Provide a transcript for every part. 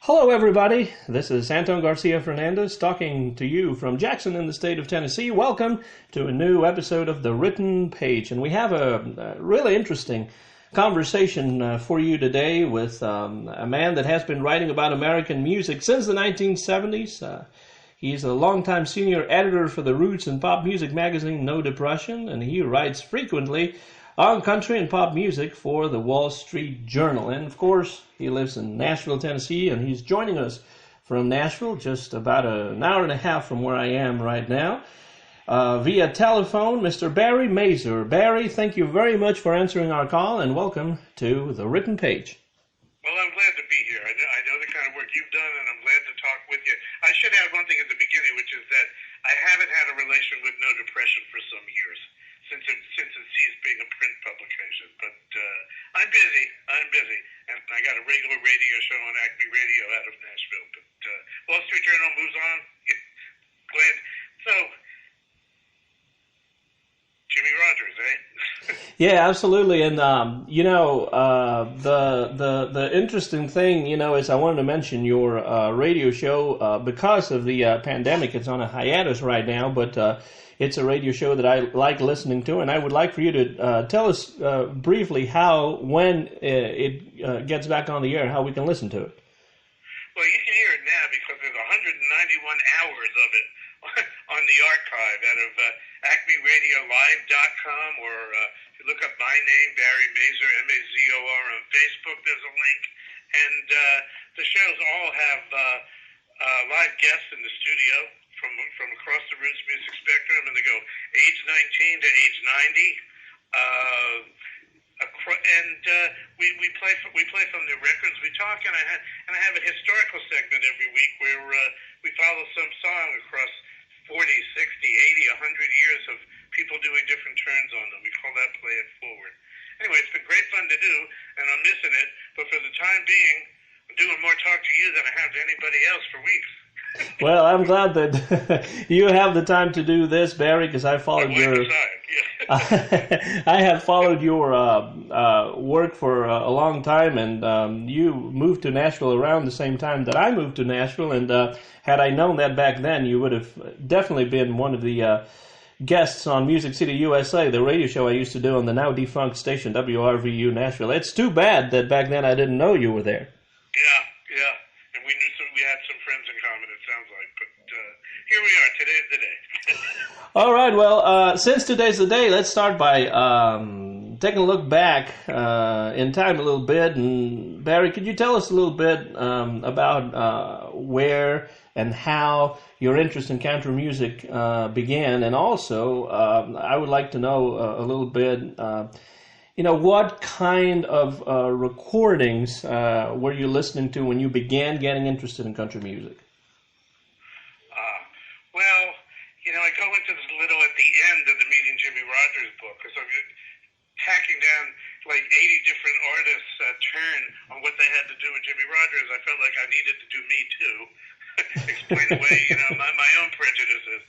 Hello, everybody. This is Anton Garcia Fernandez talking to you from Jackson in the state of Tennessee. Welcome to a new episode of The Written Page. And we have a really interesting conversation for you today with a man that has been writing about American music since the 1970s. He's a longtime senior editor for the roots and pop music magazine No Depression, and he writes frequently on country and pop music for the Wall Street Journal. And of course, he lives in Nashville, Tennessee, and he's joining us from Nashville, just about an hour and a half from where I am right now, via telephone, Mr. Barry Mazor. Barry, thank you very much for answering our call, and welcome to The Written Page. Well, I'm glad to be here. I know the kind of work you've done, and I'm glad to talk with you. I should add one thing at the beginning, which is that I haven't had a relation with No Depression for some years, since it ceased being a print publication. But I'm busy, and I got a regular radio show on Acme Radio out of Nashville. But Wall Street Journal moves on. Yeah, glad. So, Jimmie Rodgers, eh? Yeah, absolutely. And the interesting thing, is I wanted to mention your radio show because of the pandemic. It's on a hiatus right now, but it's a radio show that I like listening to, and I would like for you to tell us briefly when it gets back on the air, how we can listen to it. Well, you can hear it now because there's 191 hours of it on the archive out of acmeradiolive.com, or if you look up my name, Barry Mazor, M-A-Z-O-R, on Facebook, there's a link. And the shows all have live guests in the studio from across the roots music spectrum, and they go age 19 to age 90. We play from the records we talk, and I have a historical segment every week where we follow some song across 40, 60, 80, 100 years of people doing different turns on them. We call that Play It Forward. Anyway, it's been great fun to do, and I'm missing it, but for the time being, I'm doing more talk to you than I have to anybody else for weeks. Well, I'm glad that you have the time to do this, Barry, because I followed I have followed your work for a long time, and you moved to Nashville around the same time that I moved to Nashville, and had I known that back then, you would have definitely been one of the guests on Music City USA, the radio show I used to do on the now defunct station WRVU Nashville. It's too bad that back then I didn't know you were there. Yeah. And we had some friends in common, it sounds like. But here we are. Today's the day. All right. Well, since today's the day, let's start by taking a look back in time a little bit. And Barry, could you tell us a little bit about where and how your interest in country music began? And also, I would like to know a little bit, what kind of recordings were you listening to when you began getting interested in country music? Well, I go into this a little at the end of the Meeting Jimmie Rodgers book, because I'm hacking down like 80 different artists' turn on what they had to do with Jimmie Rodgers. I felt like I needed to do me too, explain away, my own prejudices.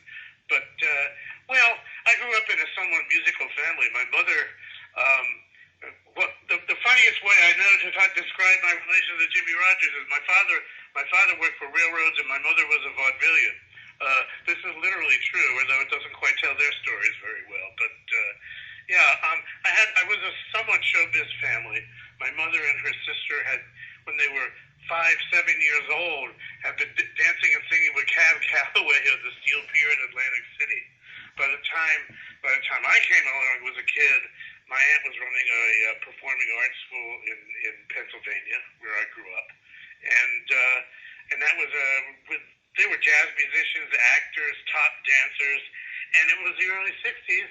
But, I grew up in a somewhat musical family. My mother, the funniest way I know to describe my relation to Jimmie Rodgers is my father worked for railroads and my mother was a vaudevillian. This is literally true, although it doesn't quite tell their stories very well. But I was a somewhat showbiz family. My mother and her sister had, when they were 5, 7 years old, had been dancing and singing with Cab Calloway at the Steel Pier in Atlantic City. By the time I came along as a kid, my aunt was running a performing arts school in Pennsylvania, where I grew up, and that was they were jazz musicians, actors, top dancers, and it was the early '60s,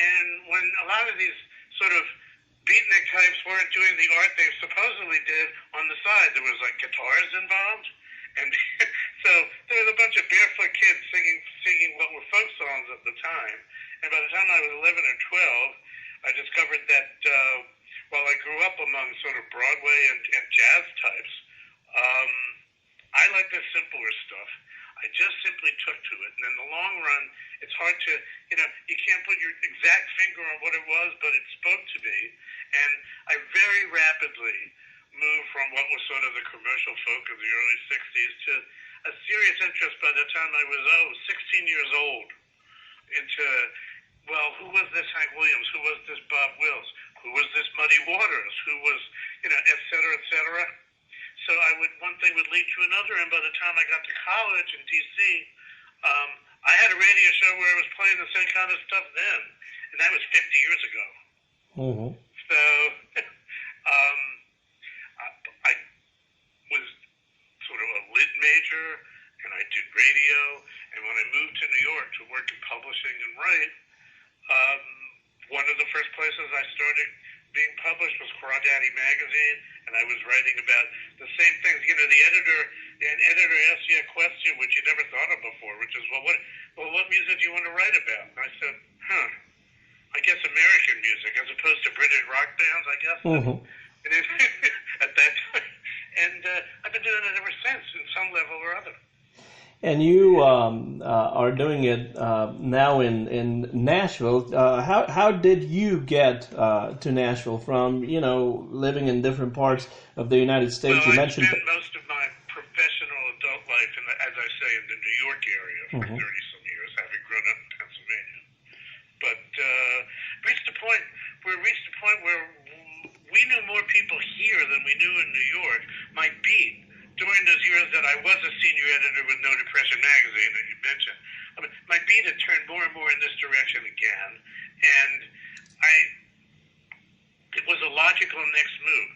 and when a lot of these sort of beatnik types weren't doing the art they supposedly did on the side, there was like guitars involved, and so there was a bunch of barefoot kids singing what were folk songs at the time, and by the time I was 11 or 12, I discovered that while I grew up among sort of Broadway and jazz types, I like the simpler stuff. I just simply took to it. And in the long run, it's hard to, you can't put your exact finger on what it was, but it spoke to me. And I very rapidly move from what was sort of the commercial folk of the early 60s to a serious interest by the time I was, 16 years old into, well, who was this Hank Williams? Who was this Bob Wills? Who was this Muddy Waters? Who was, et cetera, et cetera. So one thing would lead to another, and by the time I got to college in D.C., I had a radio show where I was playing the same kind of stuff then, and that was 50 years ago. Mm-hmm. So I was sort of a lit major, and I did radio, and when I moved to New York to work in publishing and write, one of the first places I started being published was Crawdaddy magazine, and I was writing about the same things. An editor asked you a question which you never thought of before, which is, what music do you want to write about? And I said, I guess American music as opposed to British rock bands, I guess. Mm-hmm. At that time. And I've been doing it ever since in some level or other. And you are doing it now in Nashville. How did you get to Nashville from, living in different parts of the United States? Well, You I mentioned spent most of my professional adult life, as I say, in the New York area for 30-some years, having grown up in Pennsylvania. But we reached a point where we knew more people here than we knew in New York. My beat, during those years that I was a senior editor with No Depression magazine that you mentioned, my beat had turned more and more in this direction again, and it was a logical next move.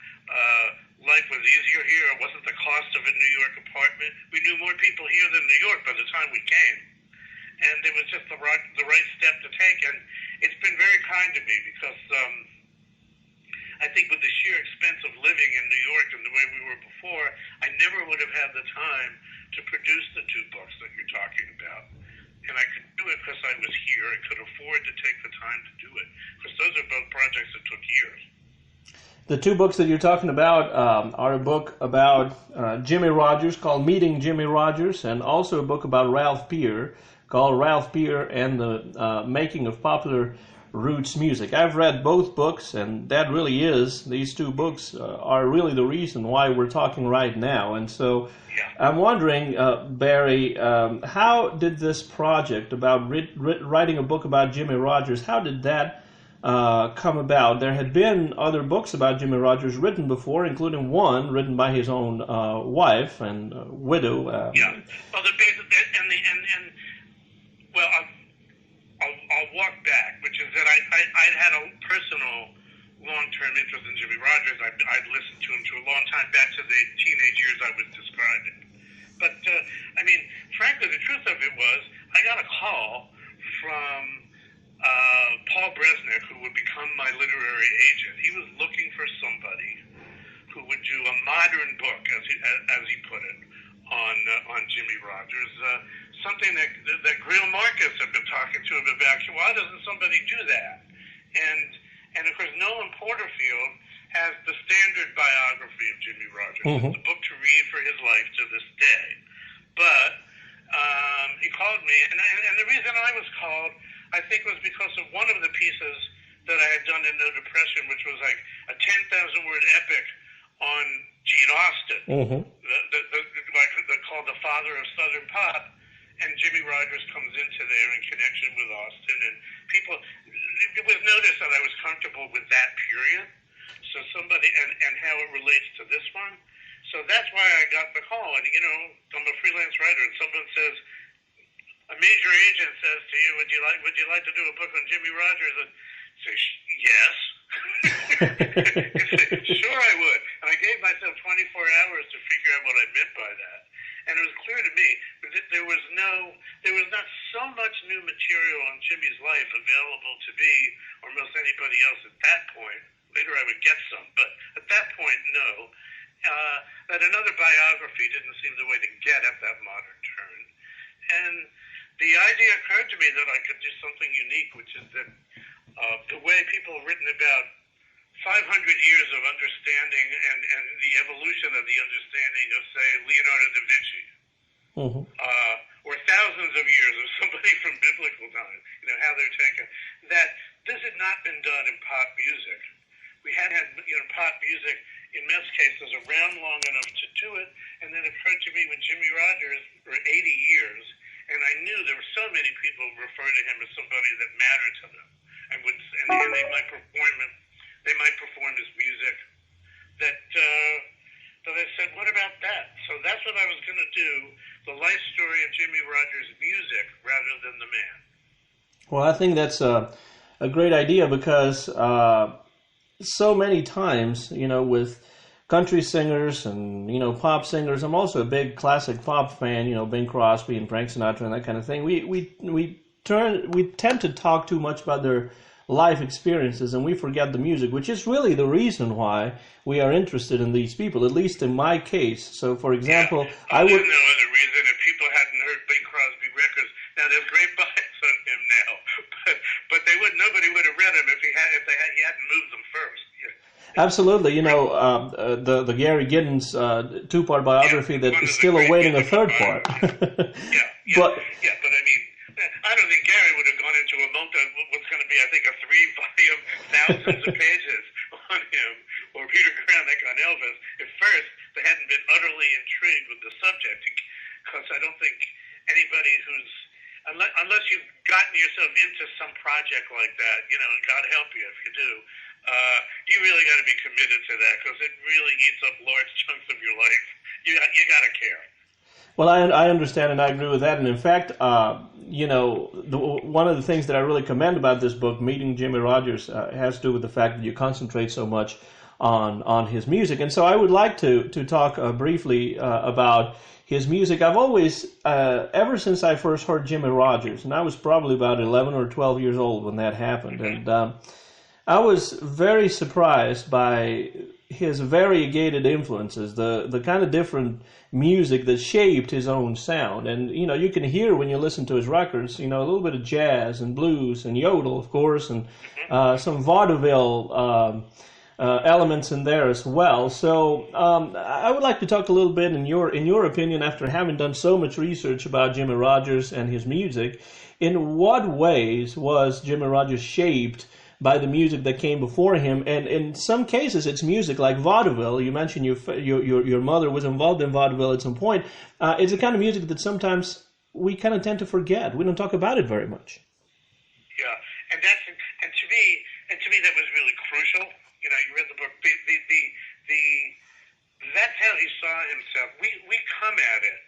Life was easier here. It wasn't the cost of a New York apartment. We knew more people here than New York by the time we came, and it was just the right step to take, and it's been very kind to me because I think with the sheer expense of living in New York and the way we were before, I never would have had the time to produce the two books that you're talking about. And I could do it because I was here and could afford to take the time to do it. Because those are both projects that took years. The two books that you're talking about are a book about Jimmie Rodgers called Meeting Jimmie Rodgers, and also a book about Ralph Peer called Ralph Peer and the Making of Popular Roots Music. I've read both books, and that really is, these two books are really the reason why we're talking right now. And so I'm wondering, Barry, how did this project about writing a book about Jimmie Rodgers, how did that come about? There had been other books about Jimmie Rodgers written before, including one written by his own wife and widow. Well, the basic, I'll walk back, which is that I had a personal long-term interest in Jimmie Rodgers. I'd listened to him to a long time, back to the teenage years I was describing. But, frankly, the truth of it was, I got a call from Paul Bresnick, who would become my literary agent. He was looking for somebody who would do a modern book, as he put it, on Jimmie Rodgers. Something that Greil Marcus had been talking to him about. Why doesn't somebody do that? And of course, Nolan Porterfield has the standard biography of Jimmie Rodgers. Mm-hmm. It's the book to read for his life to this day. But he called me, and the reason I was called, I think, was because of one of the pieces that I had done in No Depression, which was like a 10,000-word epic on Gene Austin, called The Father of Southern Pop. And Jimmie Rodgers comes into there in connection with Austin, and it was noticed that I was comfortable with that period. So and how it relates to this one. So that's why I got the call. And, I'm a freelance writer, and someone says, a major agent says to you, would you like to do a book on Jimmie Rodgers? And say, yes. Say, sure I would. And I gave myself 24 hours to figure out what I meant by that. And it was clear to me that there was not so much new material on Jimmie's life available to me or most anybody else at that point. Later I would get some, but at that point, no. That another biography didn't seem the way to get at that modern turn. And the idea occurred to me that I could do something unique, which is that the way people have written about 500 years of understanding and the evolution of the understanding of, say, Leonardo da Vinci, or thousands of years of somebody from biblical times, how they're taken, that this had not been done in pop music. We had pop music in most cases, around long enough to do it. And then it occurred to me with Jimmie Rodgers for 80 years, and I knew there were so many people who referred to him as somebody that mattered to them, and they might perform his music. That I said, what about that? So that's what I was going to do: the life story of Jimmie Rodgers' music rather than the man. Well, I think that's a great idea because so many times, with country singers and, pop singers, I'm also a big classic pop fan, Bing Crosby and Frank Sinatra and that kind of thing. We tend to talk too much about their life experiences and we forget the music, which is really the reason why we are interested in these people, at least in my case. So, for example, I would... There's no other reason if people hadn't heard Bing Crosby records. Now, there's great bias on him now, but nobody would have read him if he hadn't moved them first. Yeah. Absolutely. The Gary Giddens two-part biography that is still awaiting a third part. But I mean, I don't think Gary would have gone into what's going to be, I think, a 3-volume, thousands of pages on him, or Peter Granick on Elvis, if first they hadn't been utterly intrigued with the subject. Because I don't think anybody unless you've gotten yourself into some project like that, and God help you if you do, you really got to be committed to that because it really eats up large chunks of your life. You got to care. Well, I understand and I agree with that. And in fact, one of the things that I really commend about this book, Meeting Jimmie Rodgers, has to do with the fact that you concentrate so much on his music. And so I would like to talk briefly about his music. I've always, ever since I first heard Jimmie Rodgers, and I was probably about 11 or 12 years old when that happened, and I was very surprised by his variegated influences, the kind of different music that shaped his own sound. And, you can hear when you listen to his records, a little bit of jazz and blues and yodel, of course, and some vaudeville elements in there as well. So I would like to talk a little bit, in your opinion, after having done so much research about Jimmie Rodgers and his music, in what ways was Jimmie Rodgers shaped by the music that came before him? And in some cases, it's music like vaudeville. You mentioned your mother was involved in vaudeville at some point. It's the kind of music that sometimes we kind of tend to forget. We don't talk about it very much. Yeah, and to me that was really crucial. You read the book. That's how he saw himself. We come at it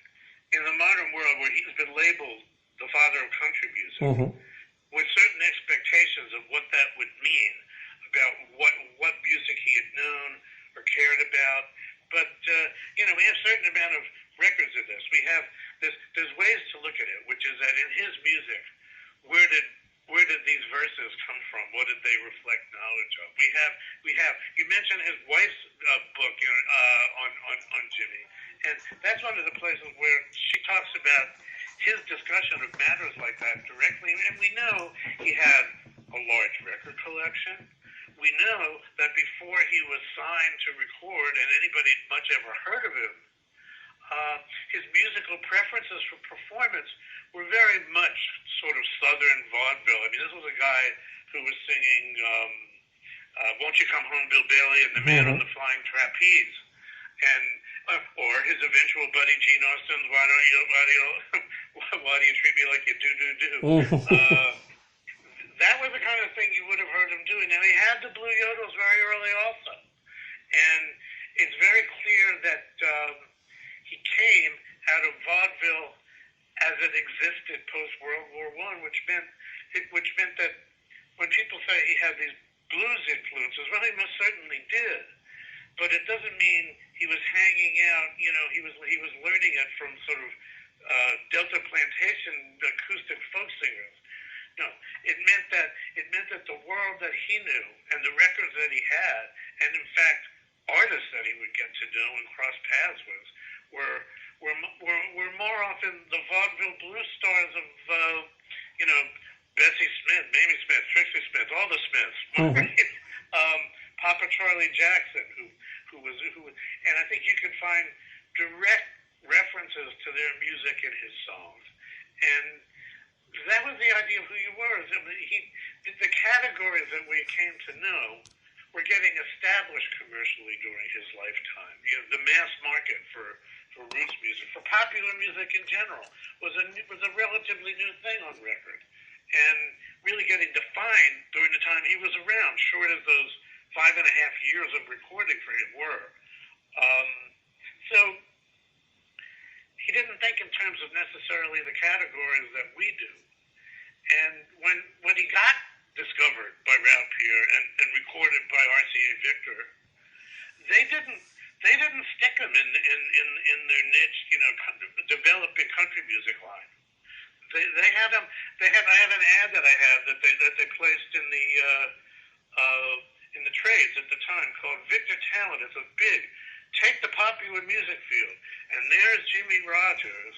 in the modern world where he's been labeled the father of country music, with certain expectations of what that would mean about what music he had known or cared about. But we have a certain amount of records of this. There's ways to look at it, which is that in his music, where did these verses come from? What did they reflect knowledge of? We have. You mentioned his wife's book on Jimmie, and that's one of the places where she talks about his discussion of matters like that directly. And we know he had a large record collection. We know that before he was signed to record, and anybody much ever heard of him, his musical preferences for performance were very much sort of Southern vaudeville. I mean, this was a guy who was singing Won't You Come Home, Bill Bailey, and The Man on the Flying Trapeze, and or his eventual buddy Gene Austin's Why do you treat me like you do? That was the kind of thing you would have heard him doing. Now, he had the blue yodels very early also, and it's very clear that he came out of vaudeville as it existed post-World War I, which meant that when people say he had these blues influences, well, he most certainly did, but it doesn't mean he was hanging out. He was learning it from sort of Delta Plantation acoustic folk singers. No, it meant that the world that he knew and the records that he had, and in fact artists that he would get to know and cross paths with, were more often the vaudeville blues stars of Bessie Smith, Mamie Smith, Trixie Smith, all the Smiths, Papa Charlie Jackson, who was, and I think you can find direct references to their music in his songs, and that was the idea of who you were. The categories that we came to know were getting established commercially during his lifetime. You know, the mass market for roots music, for popular music in general, was a relatively new thing on record, and really getting defined during the time he was around, short of those 5.5 years of recording for him were. So he didn't think in terms of necessarily the categories that we do. And when he got discovered by Ralph Peer and recorded by RCA Victor, they didn't stick him in their niche, you know, developing country music line. They had him. I have an ad that I have that they placed in the trades at the time called Victor Talent. It's a big take the popular music field, and there's Jimmie Rodgers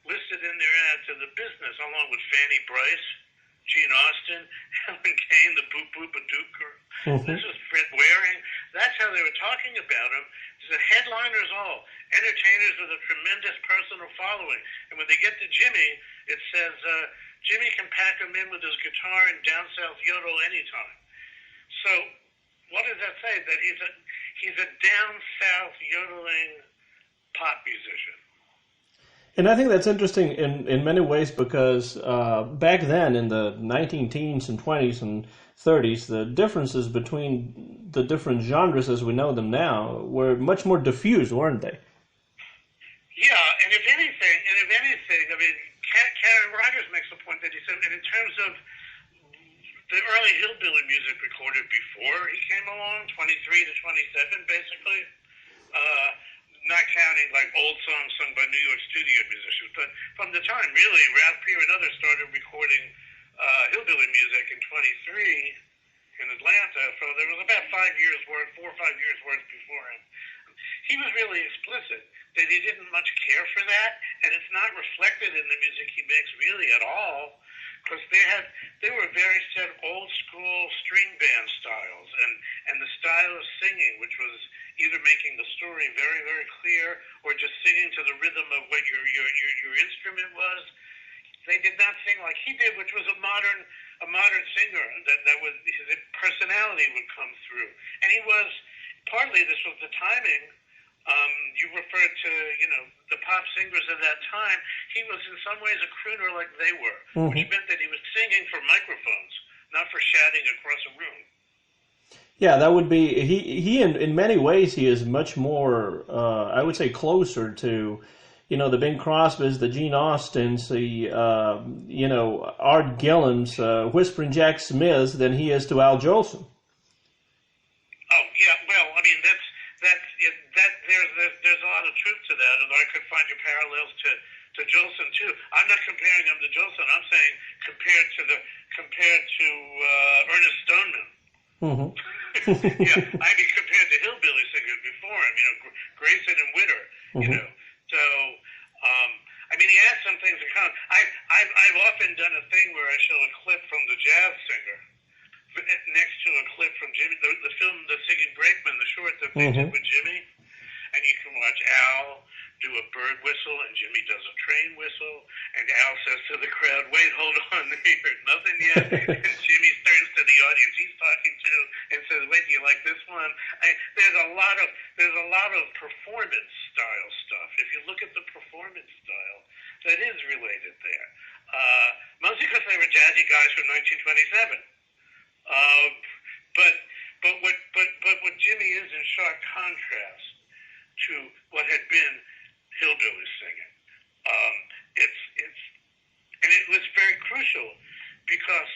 listed in their ad to the business, along with Fanny Brice, Gene Austin, Helen Kane, the Boop Boop a Duke girl. This is Fred Waring. That's how they were talking about him. The headliners all, entertainers with a tremendous personal following. And when they get to Jimmie, it says, Jimmie can pack him in with his guitar and down south yodel anytime. So what does that say? That he's a down south yodeling pop musician. And I think that's interesting in many ways because back then in the 19-teens and 20s and 30s, the differences between the different genres as we know them now were much more diffused, weren't they? Yeah, and if anything, I mean, Karen Rodgers makes a point that he said, and in terms of the early hillbilly music recorded before he came along, 23 to 27, basically, not counting like old songs sung by New York studio musicians, but from the time really Ralph Peer and others started recording hillbilly music in 23 in Atlanta, so there was about 4 or 5 years worth before him. He was really explicit that he didn't much care for that, and it's not reflected in the music he makes really at all, because they were very set old school string band styles, and the style of singing, which was either making the story very, very clear or just singing to the rhythm of what your instrument was. They did not sing like he did, which was a modern singer that was, his personality would come through. And he was, partly this was the timing. You referred to, you know, the pop singers of that time. He was in some ways a crooner like they were, which meant that he was singing for microphones, not for shouting across a room. Yeah, that would be, he in many ways, he is much more, I would say, closer to, you know, the Bing Crosbys, the Gene Austins, the, you know, Art Gillens, Whispering Jack Smiths than he is to Al Jolson. Oh, yeah, well, I mean, there's a lot of truth to that, and I could find your parallels to Jolson, too. I'm not comparing him to Jolson. I'm saying compared to Ernest Stoneman. Yeah, I mean, compared to hillbilly singers before him, you know, Grayson and Witter, you know. So, I mean, he has some things in common. I've often done a thing where I show a clip from the jazz singer next to a clip from Jimmie, the film, The Singing Brakeman, the short that they did with Jimmie, and you can watch Al do a bird whistle, and Jimmie does a train whistle, and Al says to the crowd, "Wait, hold on, they heard nothing yet," and Jimmie turns to the audience he's talking to and says, "Wait, do you like this one?" There's a lot of performance style stuff. If you look at the performance style, that is related there. Mostly because they were jazzy guys from 1927. But what Jimmie is in sharp contrast to what had been hillbilly singing. It was very crucial because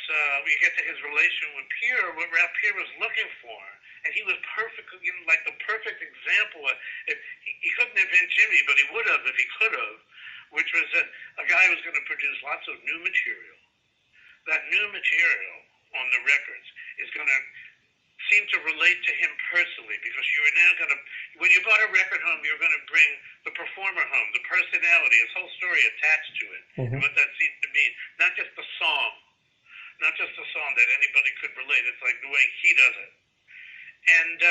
we get to his relation with Peer, what Ralph Peer was looking for, and he was perfectly, you know, like the perfect example. He couldn't have been Jimmie, but he would have if he could have, which was a guy who was going to produce lots of new material. That new material on the records is going to seem to relate to him personally, because you are now going to, when you bought a record home, you're going to bring the performer home, the personality, his whole story attached to it, and what that seems to mean. Not just the song, not just a song that anybody could relate. It's like the way he does it. And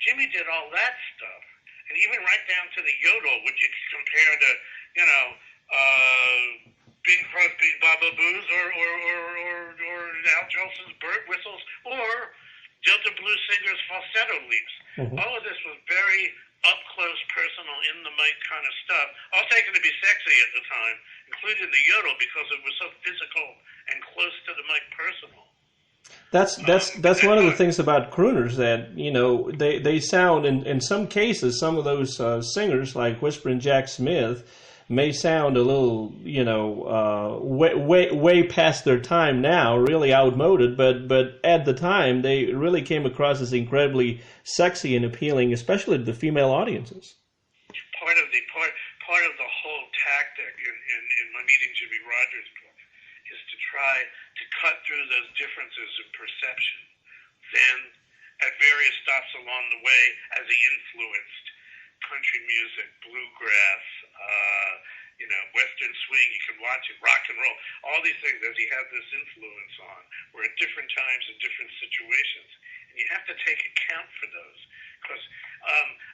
Jimmie did all that stuff, and even right down to the yodel, which you compare to, you know, Bing Crosby's Baba Boo's or Al Jolson's bird whistles, or Delta blues singers' falsetto leaps. All of this was very up close, personal, in the mic kind of stuff, all taken to be sexy at the time, including the yodel because it was so physical and close to the mic, personal. That's one of the things about crooners, that they sound, in some cases, some of those singers like Whisperin' Jack Smith may sound a little way past their time now, really outmoded, but at the time they really came across as incredibly sexy and appealing, especially to the female audiences. Part of the whole tactic in my Meeting Jimmie Rodgers book is to try to cut through those differences in perception. Then, at various stops along the way, as he influenced country music, bluegrass, Western swing, you can watch it, rock and roll, all these things as he had this influence on, were at different times and different situations. And you have to take account for those. Because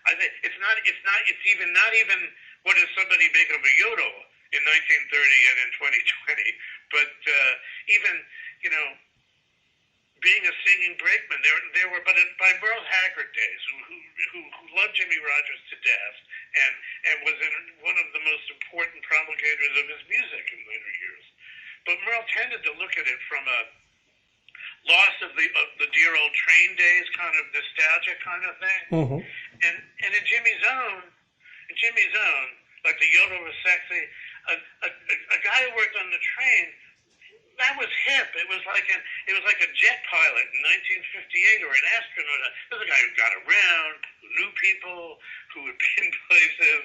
I think it's not even what does somebody make of a yodel in 1930 and in 2020, but even being a singing brakeman, there were but by Merle Haggard days who loved Jimmie Rodgers to death and was one of the most important promulgators of his music in later years. But Merle tended to look at it from a loss of the dear old train days kind of nostalgia kind of thing. And in Jimmie's own, like the yodel was sexy. A guy who worked on the train, that was hip. It was like a jet pilot in 1958 or an astronaut. This was a guy who got around, who knew people, who would be in places.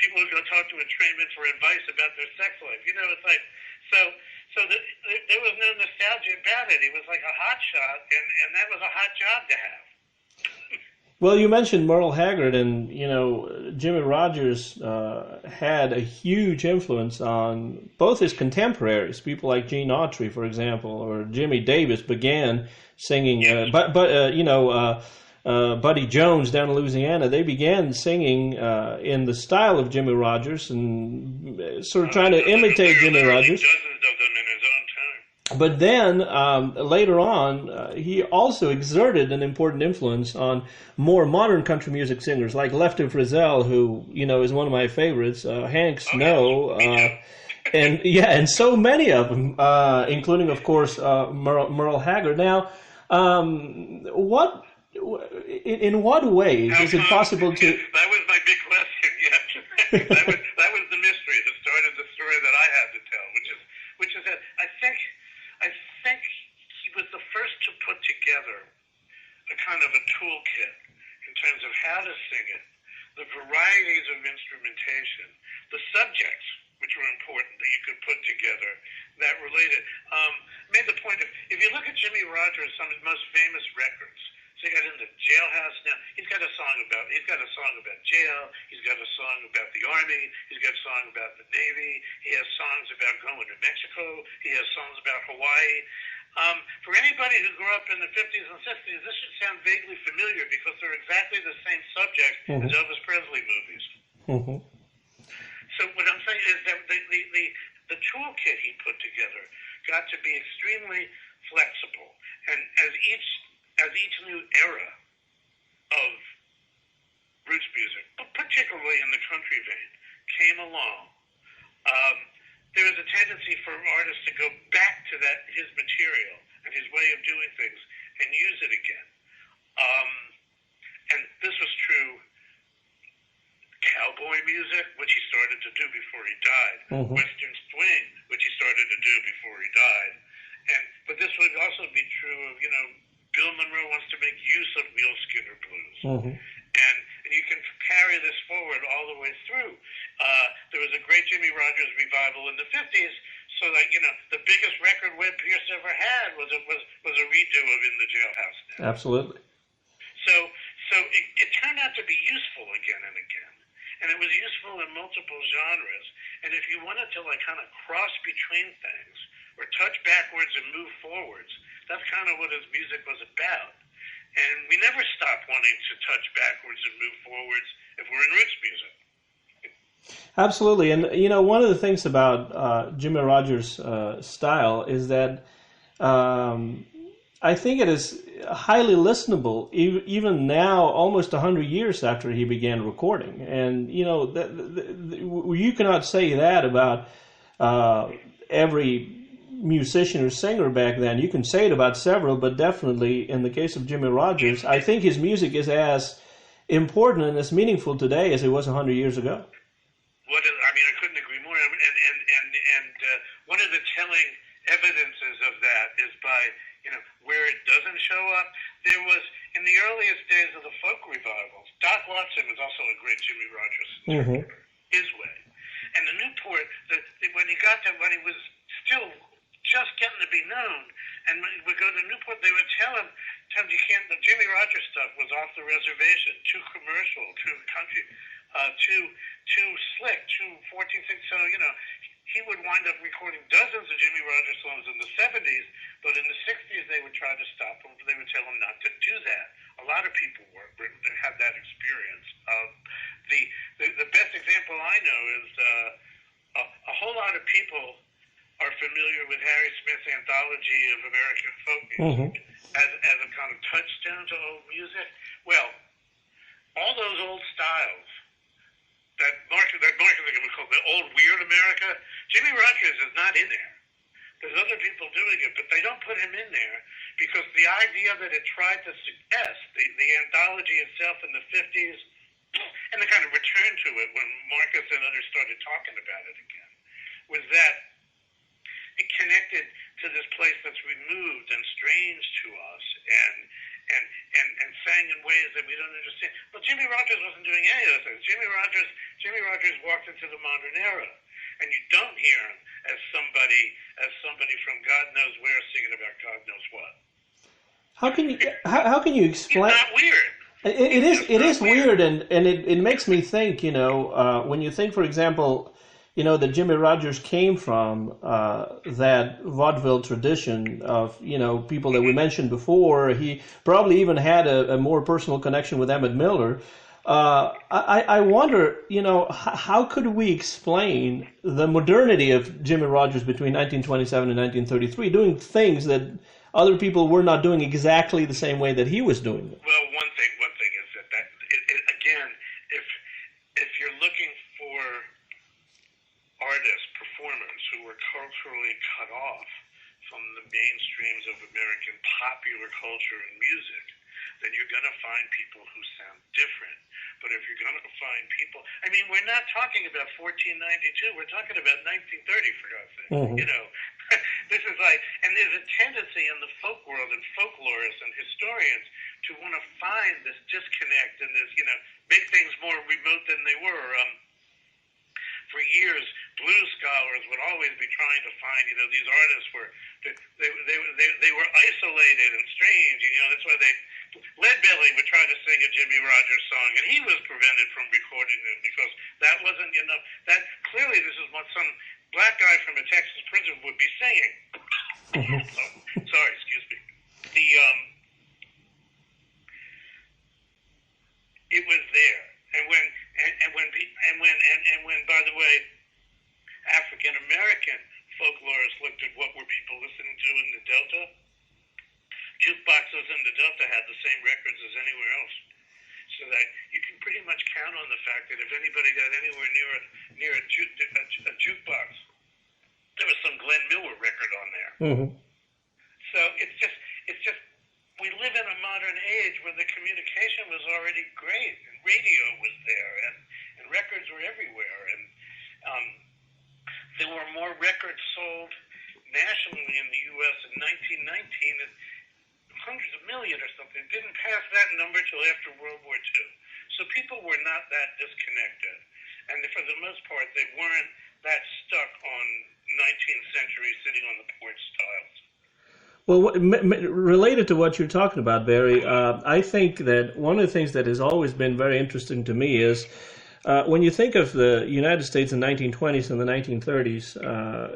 People would go talk to a trainman for advice about their sex life. It's like there was no nostalgia about it. He was like a hot shot, and that was a hot job to have. Well, you mentioned Merle Haggard, and Jimmie Rodgers had a huge influence on both his contemporaries. People like Gene Autry, for example, or Jimmy Davis began singing. Yes. Buddy Jones down in Louisiana, they began singing in the style of Jimmie Rodgers and sort of trying to imitate Jimmie Rodgers. Dozens of them in his own time. But then later on, he also exerted an important influence on more modern country music singers like Lefty Frizzell, who is one of my favorites, Hank Snow, and so many of them, including of course Merle Haggard. Now, in what ways is it possible to? That was my big question. Yes, that was the mystery that started the story that I had to tell, which is that I think he was the first to put together a kind of a toolkit in terms of how to sing it, the varieties of instrumentation, the subjects which were important that you could put together that related. Made the point of, if you look at Jimmie Rodgers, some of his most famous records. So he got into Jailhouse now. He's got a song about jail. He's got a song about the Army. He's got a song about the Navy. He has songs about going to Mexico. He has songs about Hawaii. For anybody who grew up in the 50s and 60s, this should sound vaguely familiar because they're exactly the same subject as Elvis Presley movies. So what I'm saying is that the toolkit he put together got to be extremely flexible, and as each new era of roots music, but particularly in the country vein, came along, there was a tendency for artists to go back to his material and his way of doing things and use it again. And this was true cowboy music, which he started to do before he died, Western swing, which he started to do before he died. But this would also be true of, Bill Monroe wants to make use of Mule Skinner blues. And you can carry this forward all the way through. There was a great Jimmie Rodgers revival in the 50s, so that, the biggest record Webb Pierce ever had was a redo of In the Jailhouse Now. Absolutely. So it turned out to be useful again and again. And it was useful in multiple genres. And if you wanted to kind of cross between things or touch backwards and move forwards, that's kind of what his music was about. And we never stop wanting to touch backwards and move forwards if we're in roots music. Absolutely. And, one of the things about Jimmie Rodgers' style is that I think it is highly listenable, even now, almost 100 years after he began recording. And, you know, you cannot say that about every musician or singer back then. You can say it about several, but definitely in the case of Jimmie Rodgers, I think his music is as important and as meaningful today as it was 100 years ago. I couldn't agree more. And one of the telling evidences of that is by, you know, where it doesn't show up. There was, in the earliest days of the folk revivals, Doc Watson was also a great Jimmie Rodgers, his way. And the Newport, when he was still just getting to be known, and when he would go to Newport, they would tell him you can't, the Jimmie Rodgers stuff was off the reservation, too commercial, too country, too slick, too 14-6. So, you know, he would wind up recording dozens of Jimmie Rodgers songs in the 70s, but in the 60s they would try to stop him. They would tell him not to do that. A lot of people had that experience. The best example I know is a whole lot of people are familiar with Harry Smith's anthology of American folk music as a kind of touchstone to old music. Well, all those old styles that market we call the old weird America, Jimmie Rodgers is not in there. There's other people doing it, but they don't put him in there because the idea that it tried to suggest, the anthology itself in the 50s, and the kind of return to it when Marcus and others started talking about it again, was that it connected to this place that's removed and strange to us and sang in ways that we don't understand. Well, Jimmie Rodgers wasn't doing any of those things. Jimmie Rodgers walked into the modern era, and you don't hear him as somebody from God knows where singing about God knows what. How can you explain? It's not weird. It is weird, and it makes me think. You know, when you think, for example, you know, that Jimmie Rodgers came from that vaudeville tradition of, you know, people that we mentioned before. He probably even had a more personal connection with Emmett Miller. I wonder, you know, how could we explain the modernity of Jimmie Rodgers between 1927 and 1933, doing things that other people were not doing exactly the same way that he was doing them? Well, one thing is that again, if you're looking for artists, performers who were culturally cut off from the mainstreams of American popular culture and music, then you're going to find people who sound different. But if you're going to find people, I mean, we're not talking about 1492. We're talking about 1930, for God's sake. You know, this is like, and there's a tendency in the folk world and folklorists and historians to want to find this disconnect and this, you know, make things more remote than they were. For years, blues scholars would always be trying to find, you know, these artists were they were isolated and strange. You know, that's why Leadbelly would try to sing a Jimmie Rodgers song, and he was prevented from recording them because that wasn't, you know, that clearly this is what some black guy from a Texas prison would be singing. Sorry, excuse me. It was there, and when by the way, African American folklorists looked at what were people listening to in the Delta, jukeboxes in the Delta had the same records as anywhere else. So that you can pretty much count on the fact that if anybody got anywhere near a jukebox, there was some Glenn Miller record on there. So it's just we live in a modern age where the communication was already great, and radio was there, and records were everywhere, and there were more records sold nationally in the U.S. in 1919 than hundreds of million or something. Didn't pass that number till after World War II. So people were not that disconnected. And for the most part, they weren't that stuck on 19th century sitting on the porch styles. Well, related to what you're talking about, Barry, I think that one of the things that has always been very interesting to me is when you think of the United States in the 1920s and the 1930s,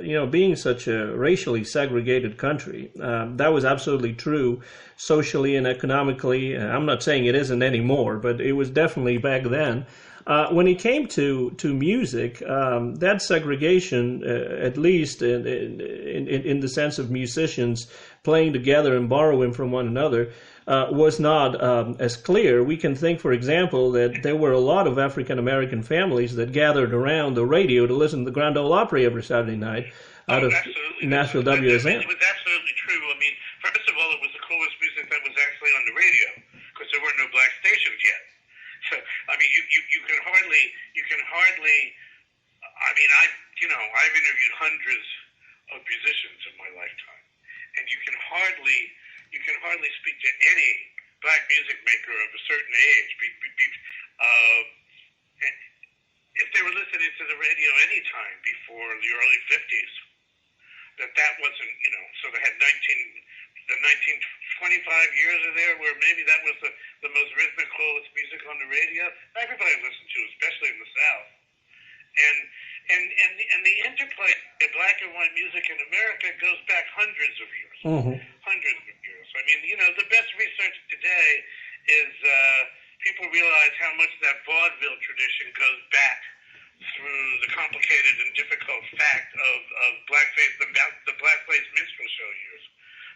you know, being such a racially segregated country, that was absolutely true socially and economically. I'm not saying it isn't anymore, but it was definitely back then. When it came to music, that segregation, at least in the sense of musicians playing together and borrowing from one another, was not as clear. We can think, for example, that there were a lot of African-American families that gathered around the radio to listen to the Grand Ole Opry every Saturday night out of Nashville WSM. It was absolutely true. I mean, first of all, it was the coolest music that was actually on the radio because there were no black stations yet. So, I mean, you can hardly, I mean, I've interviewed hundreds of musicians in my lifetime, and you can hardly speak to any black music maker of a certain age, if they were listening to the radio any time before the early 50s, that wasn't, so they had 25 years of there where maybe that was the most rhythmical music on the radio. Everybody listened to, especially in the South. And the interplay of black and white music in America goes back hundreds of years. Mm-hmm. Hundreds of years. I mean, the best research today is people realize how much that vaudeville tradition goes back through the complicated and difficult fact of blackface, the blackface minstrel show years.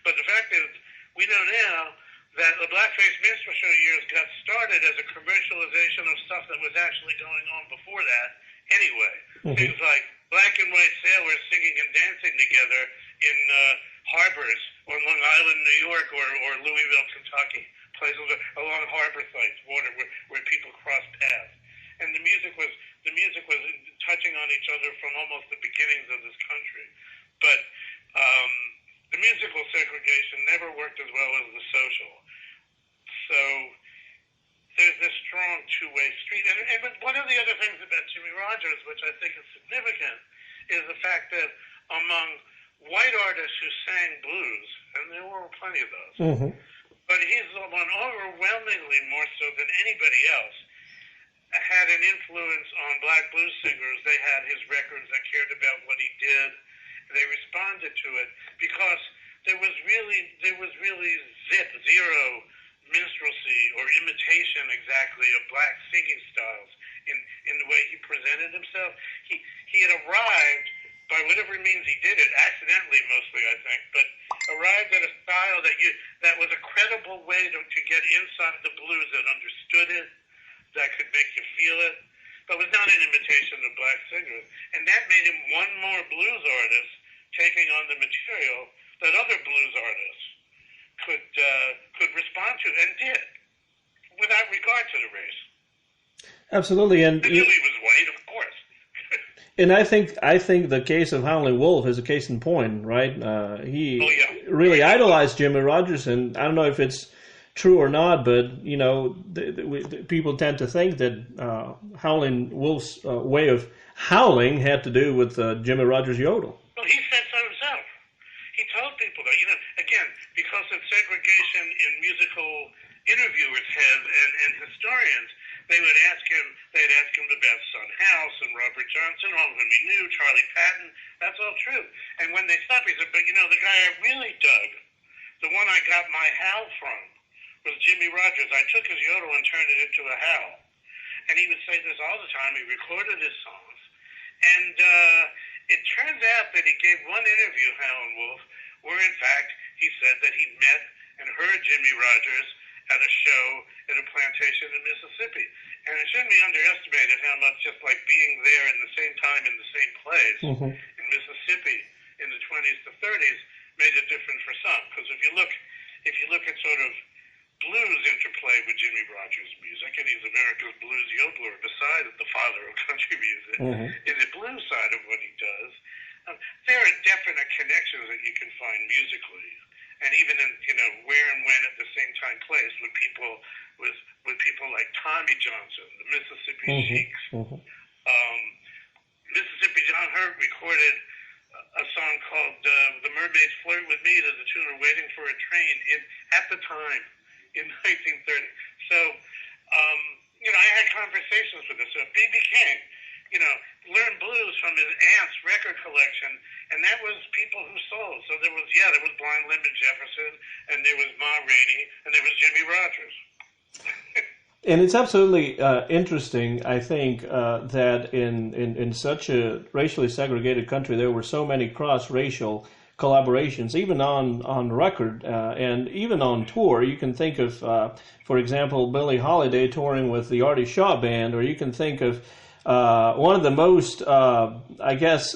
But the fact is, we know now that the blackface minstrel show years got started as a commercialization of stuff that was actually going on before that anyway. Mm-hmm. Things like black and white sailors singing and dancing together in harbors on Long Island, New York, or Louisville, Kentucky, places along harbor sites, water where people cross paths. And the music was touching on each other from almost the beginnings of this country. But the musical segregation never worked as well as the social. So there's this strong two-way street. And one of the other things about Jimmie Rodgers, which I think is significant, is the fact that among white artists who sang blues, and there were plenty of those, mm-hmm. but he's the one overwhelmingly more so than anybody else had an influence on black blues singers. They had his records that cared about what he did. They responded to it because there was really zero minstrelsy or imitation exactly of black singing styles in the way he presented himself. He had arrived, by whatever means he did it, accidentally mostly I think, but arrived at a style that was a credible way to get inside the blues, that understood it, that could make you feel it, but was not an imitation of black singers. And that made him one more blues artist taking on the material that other blues artists could respond to, and did, without regard to the race. Absolutely, and he was white, of course. And I think the case of Howlin' Wolf is a case in point, right? He really idolized Jimmie Rodgers, and I don't know if it's true or not, but people tend to think that Howlin' Wolf's way of howling had to do with Jimmie Rodgers' yodel. Well, he said so himself. He told people that, again, because of segregation in musical interviewers' heads and historians, they'd ask him about Son House and Robert Johnson, all of them he knew, Charlie Patton. That's all true. And when they stopped, he said, but the guy I really dug, the one I got my howl from, was Jimmie Rodgers. I took his yodel and turned it into a howl. And he would say this all the time. He recorded his songs. And it turns out that he gave one interview, Howlin' Wolf, where in fact he said that he met and heard Jimmie Rodgers at a show at a plantation in Mississippi. And it shouldn't be underestimated how much just like being there in the same time in the same place in Mississippi in the 20s to 30s made a difference for some. Because if you look at sort of blues interplay with Jimmie Rodgers' music, and he's America's blues yodeler besides the father of country music, in the blues side of what he does, there are definite connections that you can find musically, and even in where and when at the same time place with people like Tommy Johnson, the Mississippi Sheiks. Mississippi John Hurt recorded a song called "The Mermaids Flirt with Me" to the tune of "Waiting for a Train" at the time in 1930. So, I had conversations with this. So B.B. King, learned blues from his aunt's record collection, and that was people who sold. So there was Blind Lyndon Jefferson, and there was Ma Rainey, and there was Jimmie Rodgers. And it's absolutely interesting, I think, that in such a racially segregated country, there were so many cross-racial collaborations, even on record and even on tour. You can think of, for example, Billie Holiday touring with the Artie Shaw Band, or you can think of one of the most, I guess,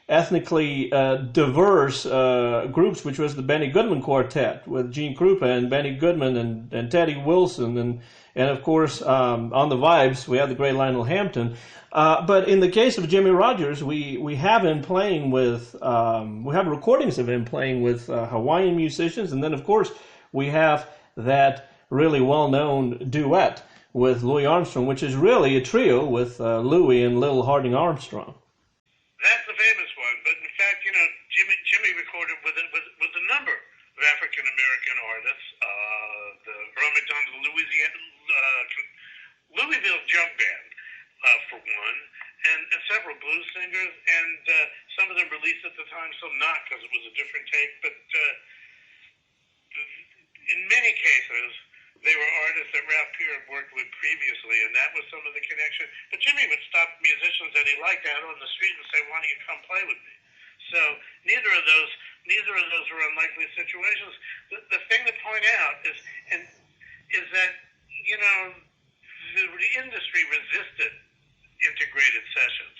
ethnically diverse groups, which was the Benny Goodman Quartet with Gene Krupa and Benny Goodman and Teddy Wilson and of course on the vibes we had the great Lionel Hampton. But in the case of Jimmie Rodgers, we have him playing with we have recordings of him playing with Hawaiian musicians, and then of course we have that really well-known duet with Louis Armstrong, which is really a trio with Louis and Lil Harding Armstrong. That's the famous one, but in fact, Jimmie recorded with a number of African American artists, the Earl McDonald Louisville Jug Band, for one, and several blues singers, and some of them released at the time, some not, because it was a different take, but in many cases, they were artists that Ralph Peer had worked with previously, and that was some of the connection. But Jimmie would stop musicians that he liked out on the street and say, "Why don't you come play with me?" So neither of those were unlikely situations. The thing to point out is that the industry resisted integrated sessions,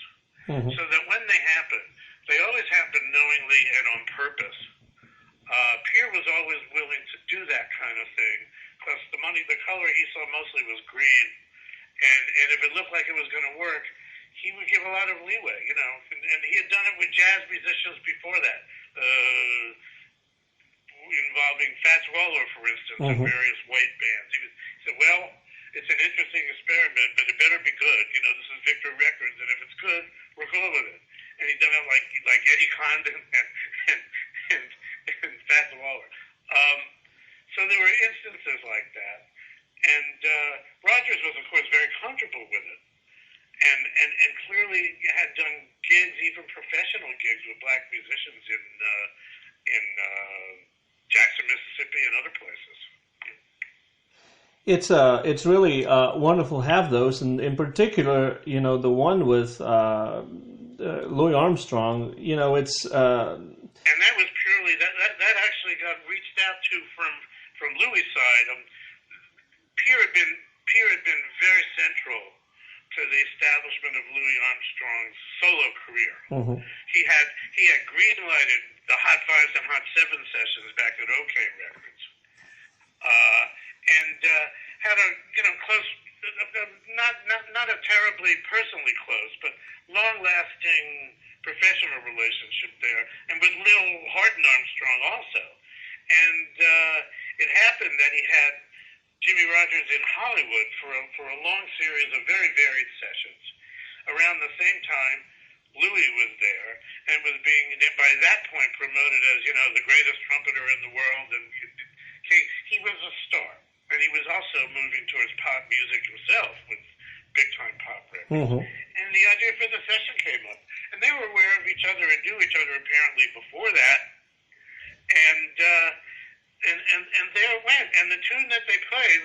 so that when they happened, they always happened knowingly and on purpose. Peer was always willing to do that kind of thing because the color he saw mostly was green, and if it looked like it was going to work, he would give a lot of leeway, and he had done it with jazz musicians before that, involving Fats Waller, for instance, and various white bands. He said, "Well, it's an interesting experiment, but it better be good. This is Victor Records, and if it's good, we're cool with it." And he'd done it like Eddie Condon and Fats Waller. So there were instances like that, and Rodgers was, of course, very comfortable with it, and clearly had done gigs, even professional gigs, with black musicians in Jackson, Mississippi, and other places. It's really wonderful to have those, and in particular, the one with Louis Armstrong. It's and that was purely that actually got reached out to from Louis' side. Peer had been very central to the establishment of Louis Armstrong's solo career. He had greenlighted the Hot Fives and Hot Seven sessions back at OK Records, and had a close, not a terribly personally close, but long-lasting professional relationship there, and with Lil Hardin Armstrong also. And it happened that he had Jimmie Rodgers in Hollywood for a long series of very varied sessions. Around the same time, Louis was there and was being, by that point, promoted as, the greatest trumpeter in the world, and he was a star. And he was also moving towards pop music himself with big-time pop records. And the idea for the session came up. And they were aware of each other and knew each other apparently before that. And there it went. And the tune that they played,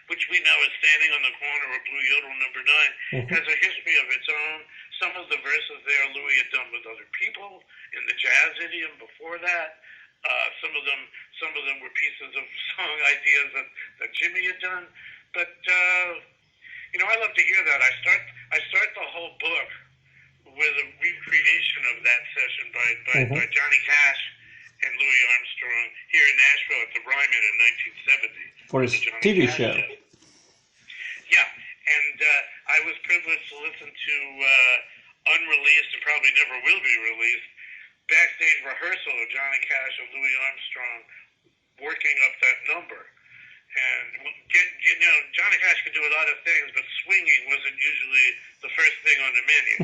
which we know is Standing on the Corner of Blue Yodel No. 9, has a history of its own. Some of the verses there Louis had done with other people in the jazz idiom before that. Some of them were pieces of song ideas that Jimmie had done. But I love to hear that. I start the whole book with a recreation of that session by Johnny Cash and Louis Armstrong here in Nashville at the Ryman in 1970 for his TV show. Yeah, and I was privileged to listen to unreleased and probably never will be released backstage rehearsal of Johnny Cash and Louis Armstrong working up that number. And Johnny Cash could do a lot of things, but swinging wasn't usually the first thing on the menu.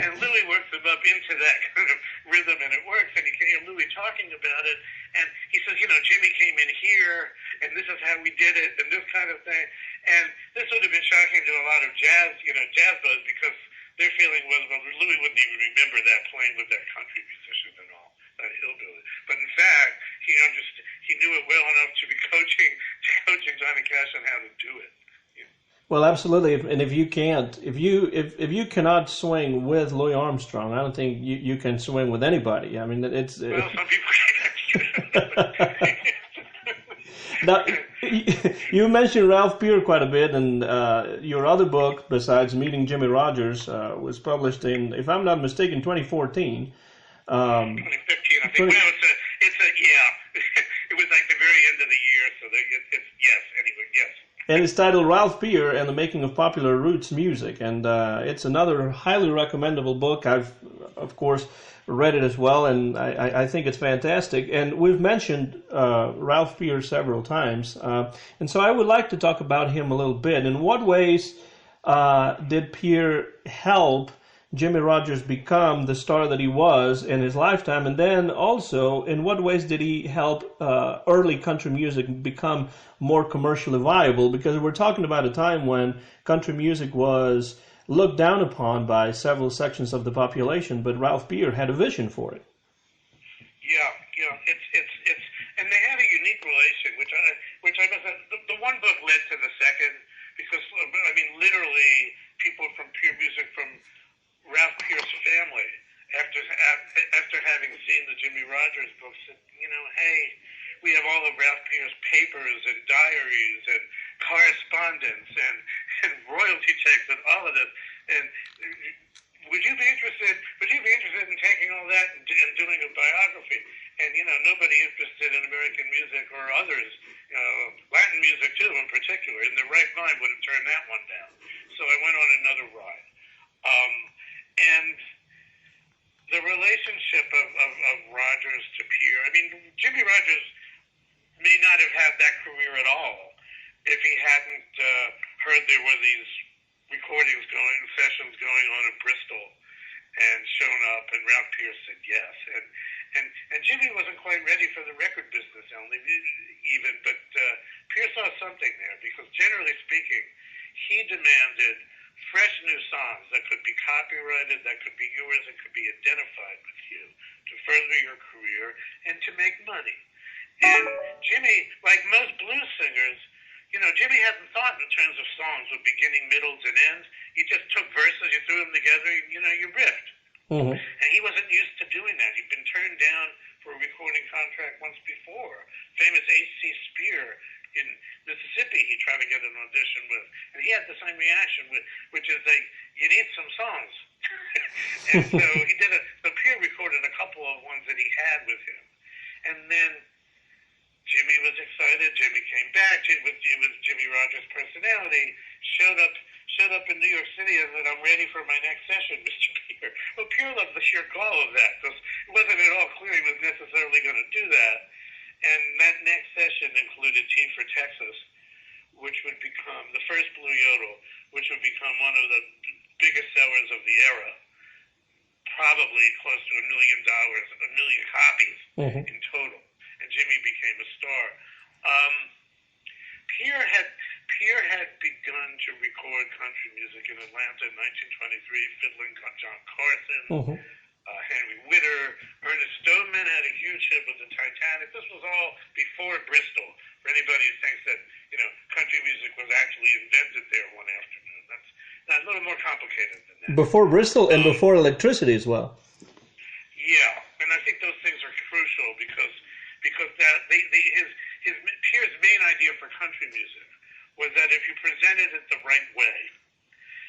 And Louis works them up into that kind of rhythm, and it works. And you can hear Louis talking about it, and he says, Jimmie came in here, and this is how we did it, and this kind of thing. And this would have been shocking to a lot of jazz buzz, because their feeling was, well, Louis wouldn't even remember that playing with that country musician and all, that hillbilly. But in fact, he knew it well enough to be coaching coaching Johnny Cash on how to do it. Well, absolutely, and if you cannot swing with Louis Armstrong, I don't think you can swing with anybody. I mean, it's well, some people can't. Now, you mentioned Ralph Peer quite a bit, and your other book, besides Meeting Jimmie Rodgers, was published in, if I'm not mistaken, 2014. 2015, I think. Well, it was like the very end of the year, so yes. And it's titled Ralph Peer and the Making of Popular Roots Music, and it's another highly recommendable book. I've, of course, read it as well, and I think it's fantastic. And we've mentioned Ralph Peer several times, and so I would like to talk about him a little bit. In what ways did Peer help Jimmie Rodgers become the star that he was in his lifetime? And then also, in what ways did he help early country music become more commercially viable? Because we're talking about a time when country music was looked down upon by several sections of the population, but Ralph Peer had a vision for it. Yeah, it's, and they had a unique relation, which I guess the one book led to the second, because I mean, literally, people from Peer Music, from Ralph Peer's family, after having seen the Jimmie Rodgers book, said, hey, we have all of Ralph Peer's papers and diaries and correspondence and royalty checks and all of this. And would you be interested in taking all that and doing a biography? And nobody interested in American music or others, Latin music too in particular, in their right mind would have turned that one down. So I went on another ride. And the relationship of Rodgers to Peer, I mean, Jimmie Rodgers may not have had that career at all if he hadn't heard there were these sessions going on in Bristol, and shown up, and Ralph Peer said yes. And Jimmie wasn't quite ready for the record business even, but Peer saw something there, because generally speaking, he demanded fresh new songs that could be copyrighted, that could be yours, and could be identified with you to further your career and to make money. And Jimmie, like most blues singers, Jimmie hadn't thought in terms of songs with beginning, middles, and ends. You just took verses, you threw them together, you riffed. Mm-hmm. And he wasn't used to doing that. He'd been turned down for a recording contract once before. Famous H.C. Spear in Mississippi, he tried to get an audition with. And he had the same reaction, which is like, you need some songs. And so he did Peer recorded a couple of ones that he had with him. And then Jimmie was excited. Jimmie came back. It was Jimmie Rodgers' personality. Showed up in New York City and said, "I'm ready for my next session, Mr. Peer." Well, Peer loved the sheer call of that, because it wasn't at all clear he was necessarily going to do that. And that next session included "Tea for Texas," which would become the first Blue Yodel, which would become one of the biggest sellers of the era. Probably close to $1 million copies in total. And Jimmie became a star. Peer had begun to record country music in Atlanta in 1923, fiddling John Carson, Henry Witter, Ernest Stoneman had a huge hit with the Titanic. This was all before Bristol. For anybody who thinks that country music was actually invented there one afternoon, that's a little more complicated than that. Before Bristol and before electricity as well. Yeah, and I think those things are crucial because Peer's main idea for country music was that if you presented it the right way,